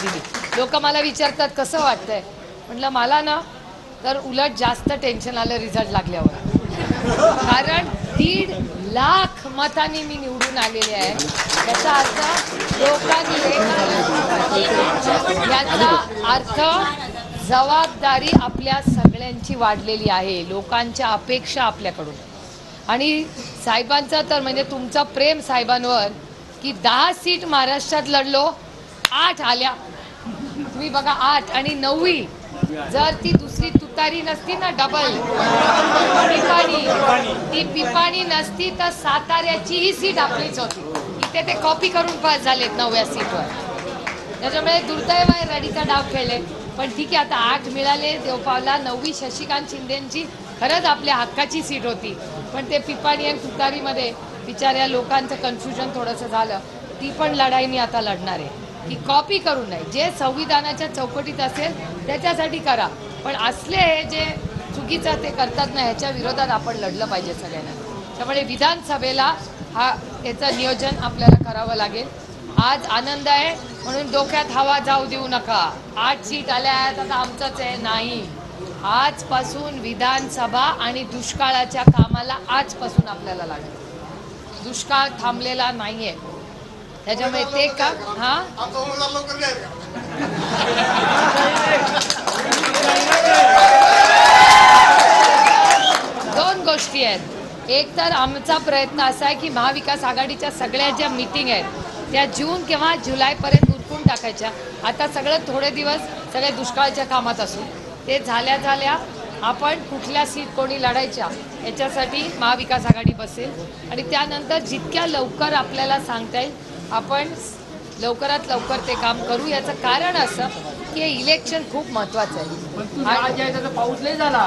दिली। लोक मला विचारतात कसं वाटतंय, म्हटलं मला ना तर उलट जास्त टेन्शन आलं रिझल्ट लागल्यावर, कारण 1.5 लाख मतांनी मी निवडून आलेले आहे। याचा अर्थ लोकांनी याचा अर्थ जबाबदारी आपल्या सगळ्यांची वाढलेली आहे, लोकांच्या अपेक्षा आपल्याकडून। आणि साहेबांचा तर म्हणजे तुमचं प्रेम साहेबांवर की 10 सीट महाराष्ट्रात लढलो, 8 आल्या। तुम्ही बघा 8 आणि 9वी जर ती दुसरी तुतारी नसती ना डबल ती पिपाणी नसती तर साताऱ्याचीही सीट आपलीच होती। इथे ते कॉपी करून पास झालेत 9व्या सीटवर। त्याच्यामुळे दुर्दैव आहे रडीचा डाव खेळले, पण ठीक आहे आता 8 मिळाले देवपावला। 9वी शशिकांत शिंदेची खरंच आपल्या हक्काची सीट होती, पण ते पिपाणी आणि तुतारीमध्ये बिचाऱ्या लोकांचं कन्फ्युजन थोडंसं झालं। ती पण लढाई मी आता लढणार आहे की कॉपी करू नये, जे संविधानाच्या चौकटीत असेल त्याच्यासाठी करा, पण असले जे चुकीचं ते करतात ना ह्याच्या विरोधात आपण लढलं पाहिजे सगळ्यांना। त्यामुळे विधानसभेला याचं नियोजन आपल्याला करावं लागेल। आज आनंद आहे म्हणून डोक्यात हवा जाऊ देऊ नका। 8 सीट आल्या आहेत आता आमचंच आहे, नाही। आजपासून विधानसभा आणि दुष्काळाच्या कामाला आजपासून आपल्याला लागेल। दुष्काळ थांबलेला नाहीये, त्याच्यामुळे ते का दोन गोष्टी आहेत। एक तर आमचा प्रयत्न असा आहे की महाविकास आघाडीच्या सगळ्या ज्या मीटिंग आहेत त्या जून किंवा जुलैपर्यंत उरकून टाकायच्या। आता सगळं थोडे दिवस सगळे दुष्काळाच्या कामात असू, ते झाल्या आपण कुठल्या सीट कोणी लढायच्या याच्यासाठी महाविकास आघाडी बसेल आणि त्यानंतर जितक्या लवकर आपल्याला सांगता येईल आपण लवकरात लवकर ते काम करू। याचं कारण असं की हे इलेक्शन खूप महत्त्वाचं आहे। पाऊस नाही झाला,